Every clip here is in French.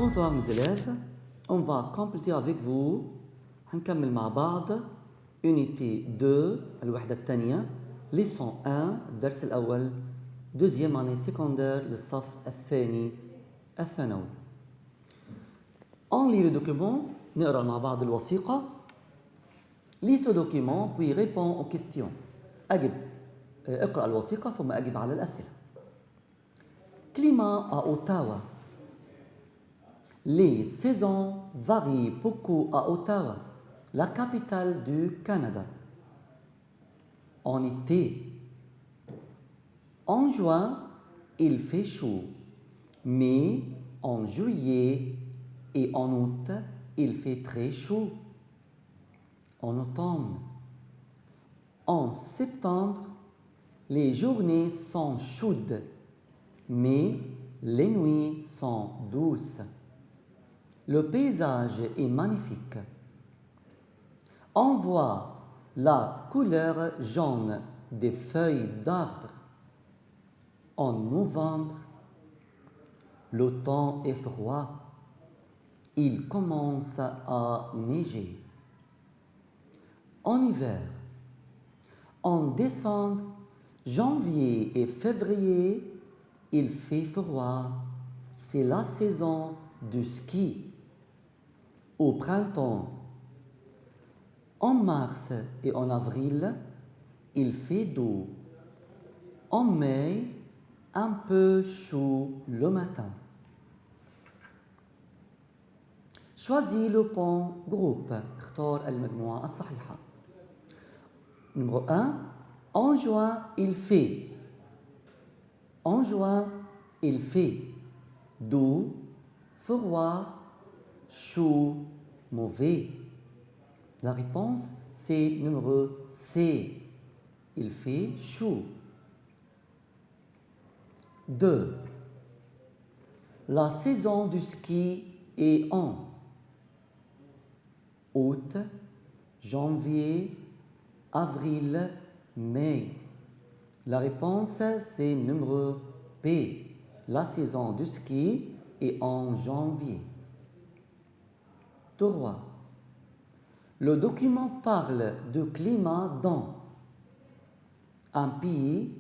Bonsoir mes élèves, on va compléter avec vous هنكمل مع بعض unité 2 الوحدة الثانية leçon 1 الدرس الأول deuxième année secondaire للصف الثاني الثانوي. On lit le document, نقرأ مع بعض الوثيقة. Lis ce document puis réponds aux questions. اقرأ الوثيقة ثم أجب على الأسئلة. Climat à Ottawa. Les saisons varient beaucoup à Ottawa, la capitale du Canada. En été, en juin, il fait chaud, mais en juillet et en août, il fait très chaud. En automne, en septembre, les journées sont chaudes, mais les nuits sont douces. Le paysage est magnifique. On voit la couleur jaune des feuilles d'arbres. En novembre, le temps est froid. Il commence à neiger. En hiver, en décembre, janvier et février, il fait froid. C'est la saison du ski. Au printemps, en mars et en avril, il fait doux. En mai, un peu chaud le matin. Choisis le bon groupe. اختار المجموعة الصحيحة. Numéro 1. En juin, il fait. En juin, il fait doux, froid, chaud, mauvais. La réponse, c'est numéro C. Il fait chaud. 2. La saison du ski est en août, janvier, avril, mai. La réponse, c'est numéro B. La saison du ski est en janvier. 3. Le document parle de climat dans un pays,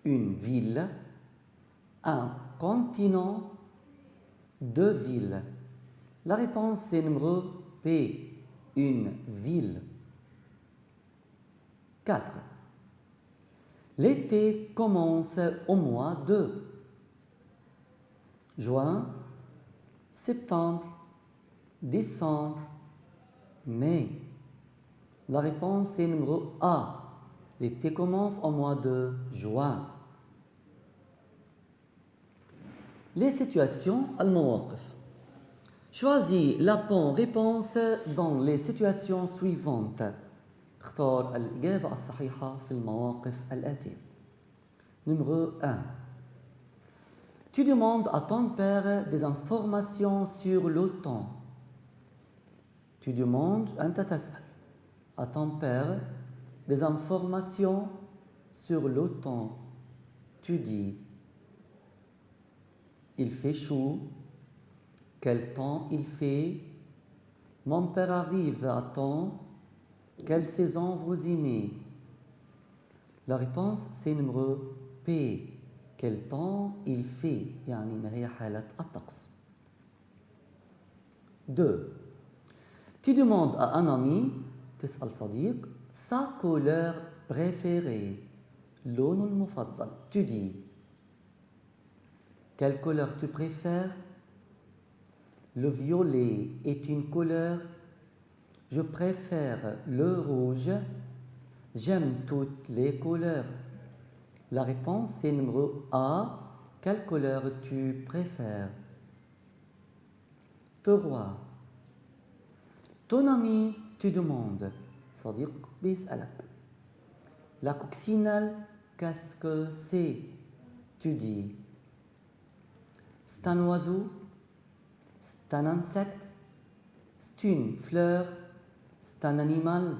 une ville, un continent, deux villes. La réponse c'est numéro B, une ville. 4. L'été commence au mois de juin, septembre, décembre, mai. La réponse est numéro A. L'été commence au mois de juin. Les situations, المواقف. Choisis la bonne réponse dans les situations suivantes. اختار الإجابة الصحيحة في المواقف الآتية. Numéro 1. Tu demandes à ton père des informations sur le temps. Tu demandes أنت تسأل à ton père des informations sur le temps. Tu dis il fait chaud. Quel temps il fait? Mon père arrive à temps. Quelle saison vous aimez? La réponse c'est numéro P. Quel temps il fait? يعني ما هي حالة الطقس. 2. Tu demandes à un ami, تسأل صديق, sa couleur préférée. لونه المفضل. Tu dis quelle couleur tu préfères? Le violet est une couleur. Je préfère le rouge. J'aime toutes les couleurs. La réponse c'est numéro A. Quelle couleur tu préfères? 3. Ton ami te demande, صديق بيسألك, la coccinelle, qu'est-ce que c'est? Tu dis c'est un oiseau, c'est un insecte, c'est une fleur, c'est un animal.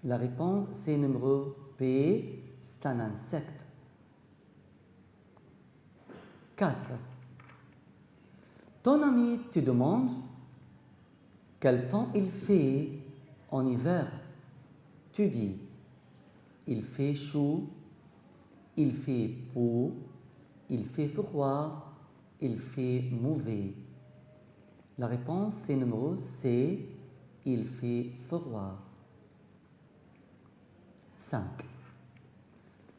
La réponse c'est numéro B, c'est un insecte. 4. Ton ami te demande quel temps il fait en hiver. Tu dis, il fait chaud, il fait beau, il fait froid, il fait mauvais. La réponse, c'est numéro C, il fait froid. 5.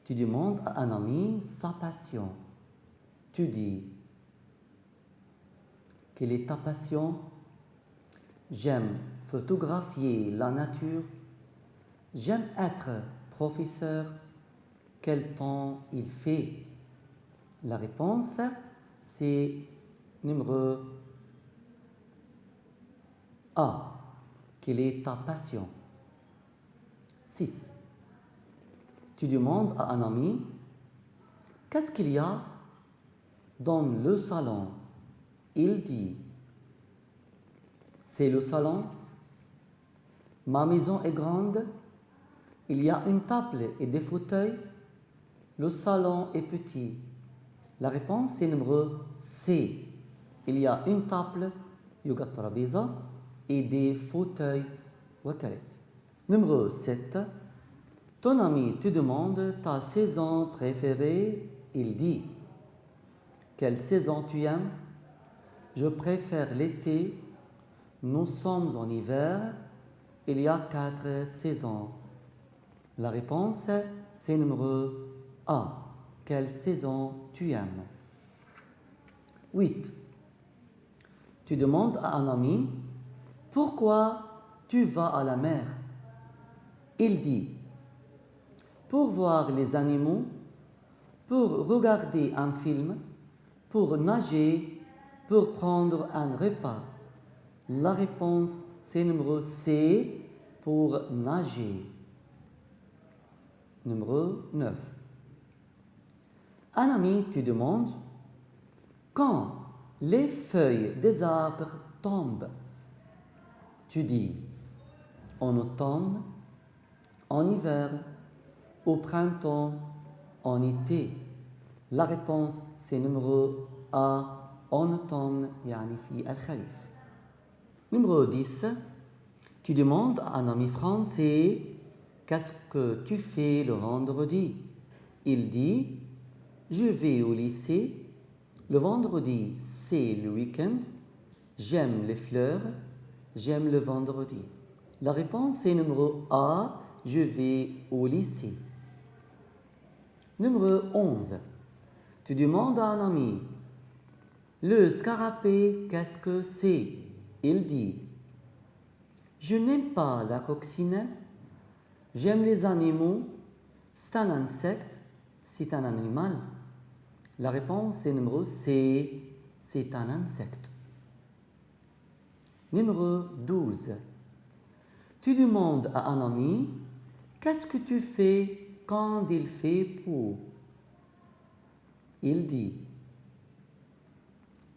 Tu demandes à un ami sa passion. Tu dis, quelle est ta passion? J'aime photographier la nature. J'aime être professeur. Quel temps il fait? La réponse, c'est numéro A. Quelle est ta passion? 6. Tu demandes à un ami, qu'est-ce qu'il y a dans le salon? Il dit, c'est le salon. Ma maison est grande. Il y a une table et des fauteuils. Le salon est petit. La réponse est numéro C. Il y a une table, يوجد ترابيزة, et des fauteuils وكراسي. Numéro 7. Ton ami te demande ta saison préférée. Il dit, quelle saison tu aimes? Je préfère l'été. Nous sommes en hiver. Il y a 4 saisons. La réponse, c'est numéro A. Quelle saison tu aimes? 8. Tu demandes à un ami, pourquoi tu vas à la mer? Il dit, pour voir les animaux, pour regarder un film, pour nager, pour prendre un repas. La réponse, c'est numéro C, pour nager. Numéro 9. Un ami te demande quand les feuilles des arbres tombent. Tu dis en automne, en hiver, au printemps, en été. La réponse, c'est numéro A, en automne, يعني في الخريف. Numéro 10. Tu demandes à un ami français, qu'est-ce que tu fais le vendredi? Il dit, je vais au lycée. Le vendredi, c'est le week-end. J'aime les fleurs. J'aime le vendredi. La réponse est numéro A, je vais au lycée. Numéro 11. Tu demandes à un ami, le scarabée, qu'est-ce que c'est? Il dit, je n'aime pas la coccinelle. J'aime les animaux. C'est un insecte. C'est un animal. La réponse est numéro C. C'est un insecte. Numéro 12. Tu demandes à un ami, qu'est-ce que tu fais quand il fait beau? Il dit,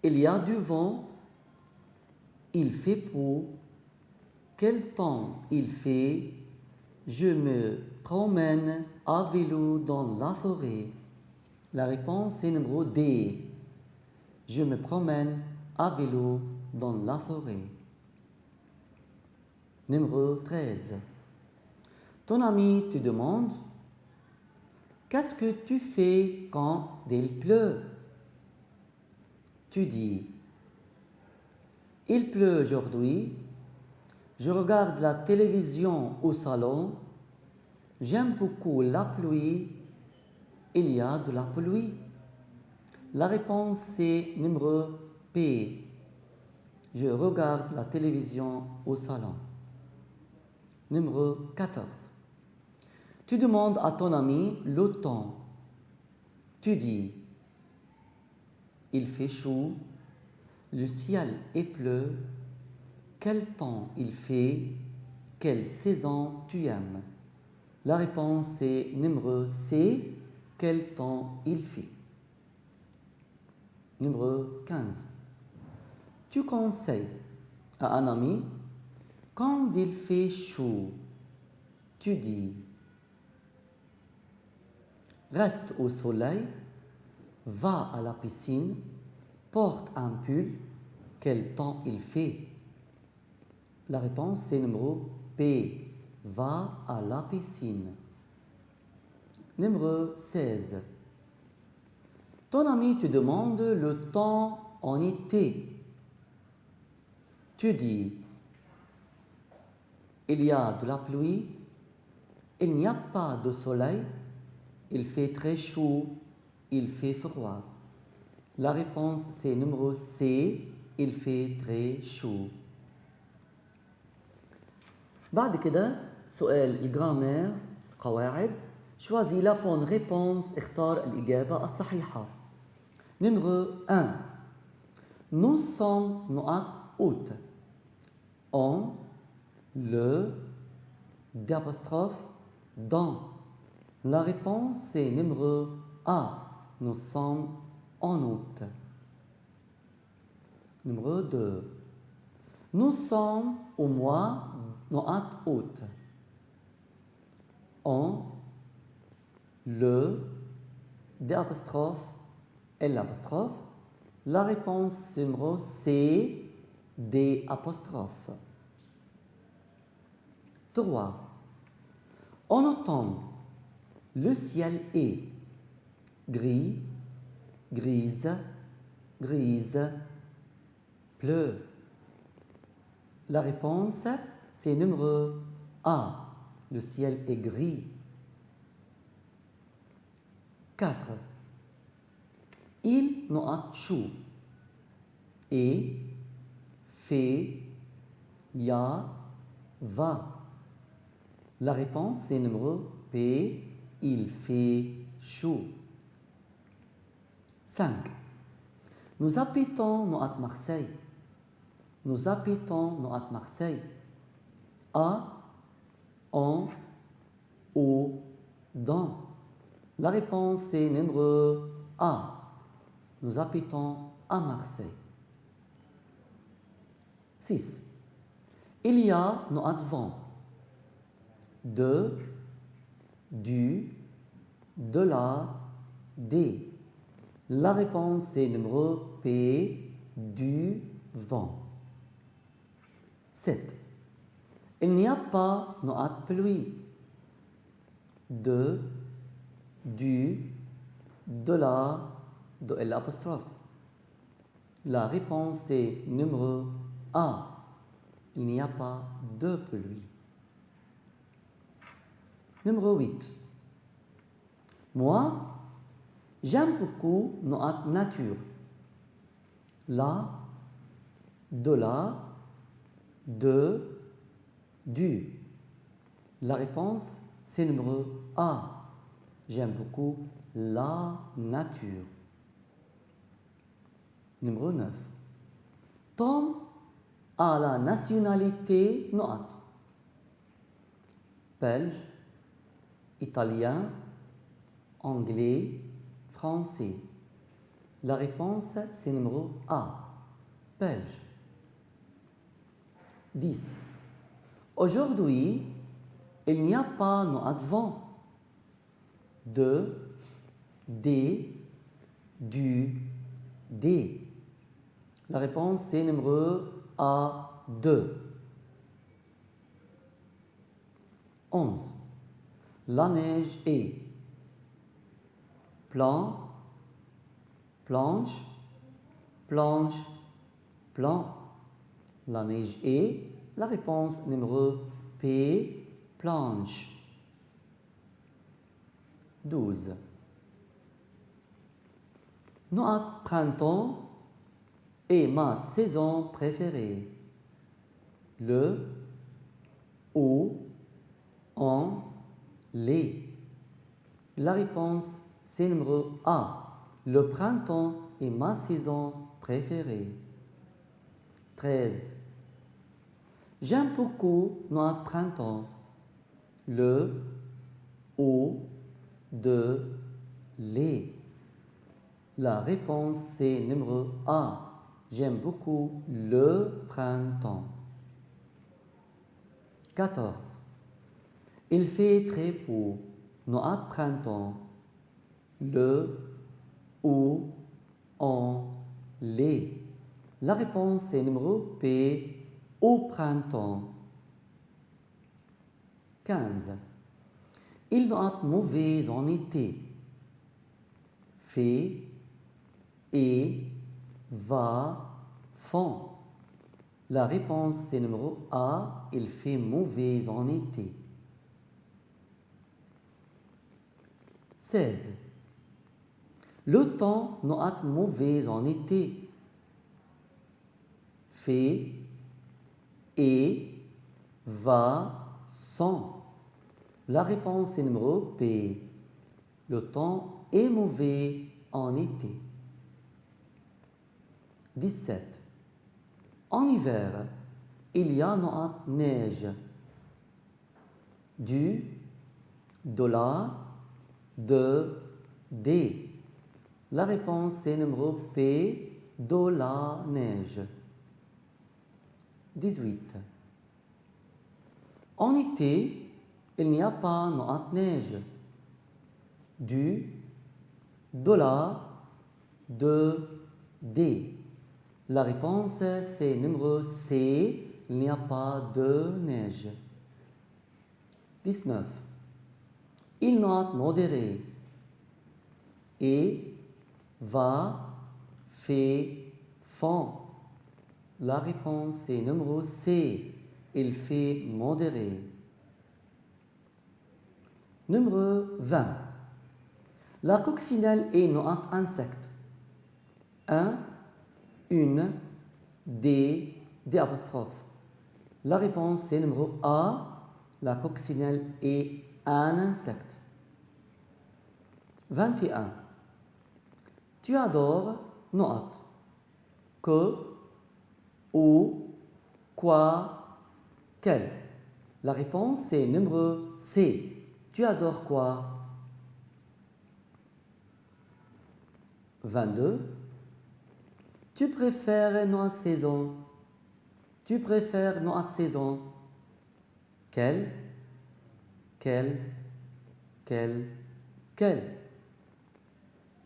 il y a du vent, il fait beau, quel temps il fait? Je me promène à vélo dans la forêt. La réponse est numéro D. Je me promène à vélo dans la forêt. Numéro 13. Ton ami te demande, qu'est-ce que tu fais quand il pleut? Tu dis, il pleut aujourd'hui. Je regarde la télévision au salon. J'aime beaucoup la pluie. Il y a de la pluie. La réponse c'est numéro P. Je regarde la télévision au salon. Numéro 14. Tu demandes à ton ami le temps. Tu dis, il fait chaud, le ciel est bleu, quel temps il fait, quelle saison tu aimes? La réponse est numéro C, quel temps il fait. Numéro 15. Tu conseilles à un ami, quand il fait chaud, tu dis, reste au soleil, va à la piscine, porte un pull, Quel temps il fait? La réponse c'est numéro P. Va à la piscine. Numéro 16. Ton ami te demande le temps en été. Tu dis, il y a de la pluie, il n'y a pas de soleil, il fait très chaud, il fait froid. La réponse c'est numéro C, il fait très chaud. بعد كده سؤال الجرامير قواعد. Choisis la bonne réponse. اختار الإجابة الصحيحة. Numéro 1. Nous sommes نقط août. En, le, d'apostrophe, dans. La réponse c'est numéro A. Nous sommes en août. Numéro 2. Nous sommes au mois نقط août. En, le, d'apostrophe, l'apostrophe. La réponse numéro C, des apostrophes. 3. En automne, le ciel est gris, grise, grise, pleut. La réponse, c'est numéro A. Le ciel est gris. 4. Il نقط chaud. Et, fait, ya, va. La réponse c'est numéro P. Il fait chaud. 5. Nous habitons نقط Marseille. Nous habitons نقط Marseille. A, en, au, dans. La réponse c'est numéro A. Nous habitons à Marseille. 6. Il y a نقط vent. De, du, de la, des. La réponse c'est numéro P. Du vent. 7. Il n'y a pas نقط pluie. De, du, de la, de l'apostrophe. La réponse c'est numéro A. Il n'y a pas de pluie. Numéro 8. Moi, j'aime beaucoup notre nature. La, de la, de, du. La réponse c'est numéro A. J'aime beaucoup la nature. Numéro 9. Tom a la nationalité نقط. Belge, italien, anglais, français. La réponse c'est numéro A. Belge. 10. Aujourd'hui, il n'y a pas نقط vent. De, des, du, des. La réponse c'est numéro A, 2. 11. La neige est plan, planche, planche, plan. La neige est, la réponse numéro P, planche. 12. Notre printemps est ma saison préférée. Le, au, en, les. La réponse c'est numéro A. Le printemps est ma saison préférée. 13. J'aime beaucoup notre printemps. Le, au, de, les. La réponse c'est numéro A. J'aime beaucoup le printemps. 14. Il fait très beau notre printemps. Le, au, en, les. La réponse c'est numéro P, au printemps. 15. Il doit être mauvais en été. Fait, et, va, font. La réponse c'est numéro A, il fait mauvais en été. 16. Le temps doit être mauvais en été. Fait, et, va, sont. La réponse est numéro P. Le temps est mauvais en été. 17. En hiver, il y a noix neige. Du, de la, de, des. La réponse est numéro P, de la neige. 18. En été, il n'y a pas de neige. Du, de la, de, des. La réponse c'est numéro C, il n'y a pas de neige. 19. Il note modéré. Et, va, fait, font. La réponse est numéro C, il fait modéré. Numéro 20. La coccinelle est un insecte. Un, une, des apostrophes. La réponse est numéro A, la coccinelle est un insecte. 21. Tu adores noat. Que, où, quoi, quel. La réponse est numéro C. Tu adores quoi? 22. Tu préfères noix de saison? Tu préfères noix de saison? Quel? Quel? Quel? Quel?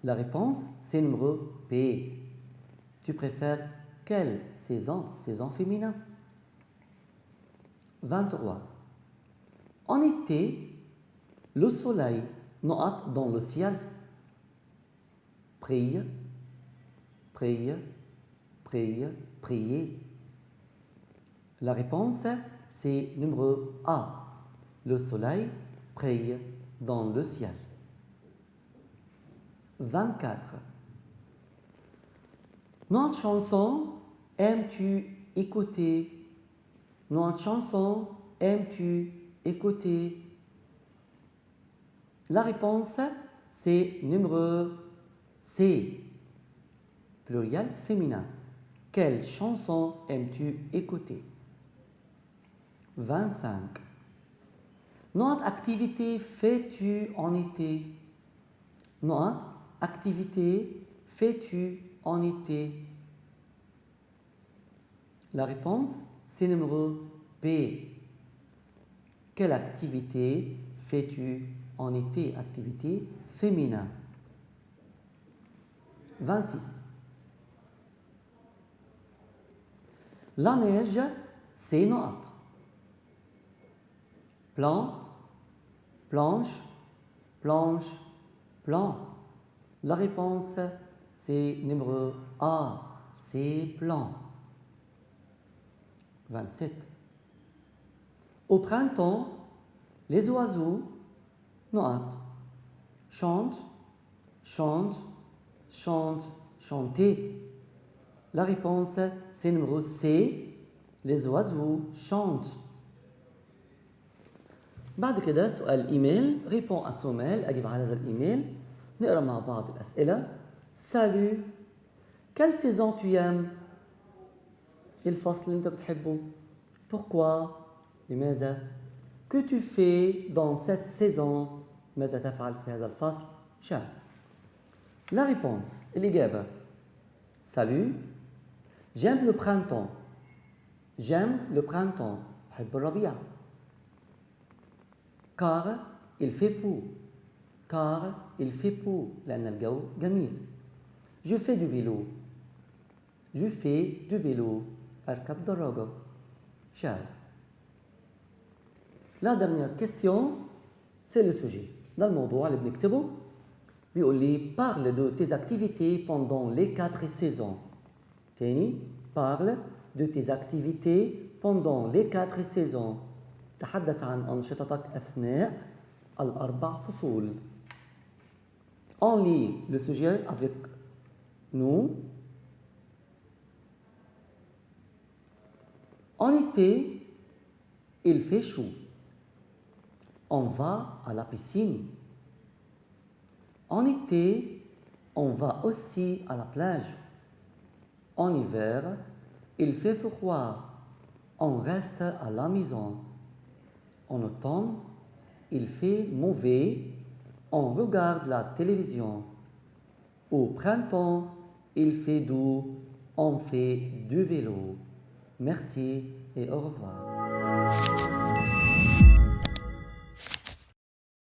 La réponse, c'est numéro P. Tu préfères quelle saison? Saison féminin. 23. En été, le soleil noie dans le ciel. Prie, prie, prie, prier. La réponse, c'est numéro A. Le soleil brille dans le ciel. 24. Notre chanson, aimes-tu écouter? Notre chanson, aimes-tu écouter? La réponse, c'est numéro C. Pluriel féminin. Quelle chanson aimes-tu écouter? 25. Notre activité fais-tu en été? Notre activité fais-tu en été? La réponse, c'est numéro B. Quelle activité fais-tu en été? Activité féminin. 26. La neige, c'est noir. Plan, planche, planche, plan. La réponse, c'est numéro A, c'est plan. 27. Au printemps, les oiseaux notent, chantent, chantent, chantent, chanter. La réponse, c'est numéro C, les oiseaux chantent. بعد كده سؤال ايميل ريبون à ce mail اجيب على هذا الايميل نقرا مع بعض الاسئله. Salut, quelle saison tu aimes? الفصل اللي انت بتحبه. Pourquoi? لماذا؟ Que tu fais dans cette saison? ماذا تفعل في هذا الفصل؟ شاب. La réponse, الإجابة. Salut, j'aime le printemps. J'aime le printemps. بحب الربيع. Car il fait beau. Car il fait beau. لأن الجو جميل. Je fais du vélo. Je fais du vélo. أركب دراجة. شعر. La dernière question, c'est le sujet. Dans le موضوع اللي بنكتبه بيقول لي parle de tes activités pendant les 4 saisons. تاني parle de tes activités pendant les 4 saisons. تحدث عن أنشطتك أثناء الأربع فصول. On lit le sujet avec nous. En été, il fait chaud. On va à la piscine. En été, on va aussi à la plage. En hiver, il fait froid. On reste à la maison. En automne, il fait mauvais. On regarde la télévision. Au printemps, il fait doux. On fait du vélo. Merci et au revoir.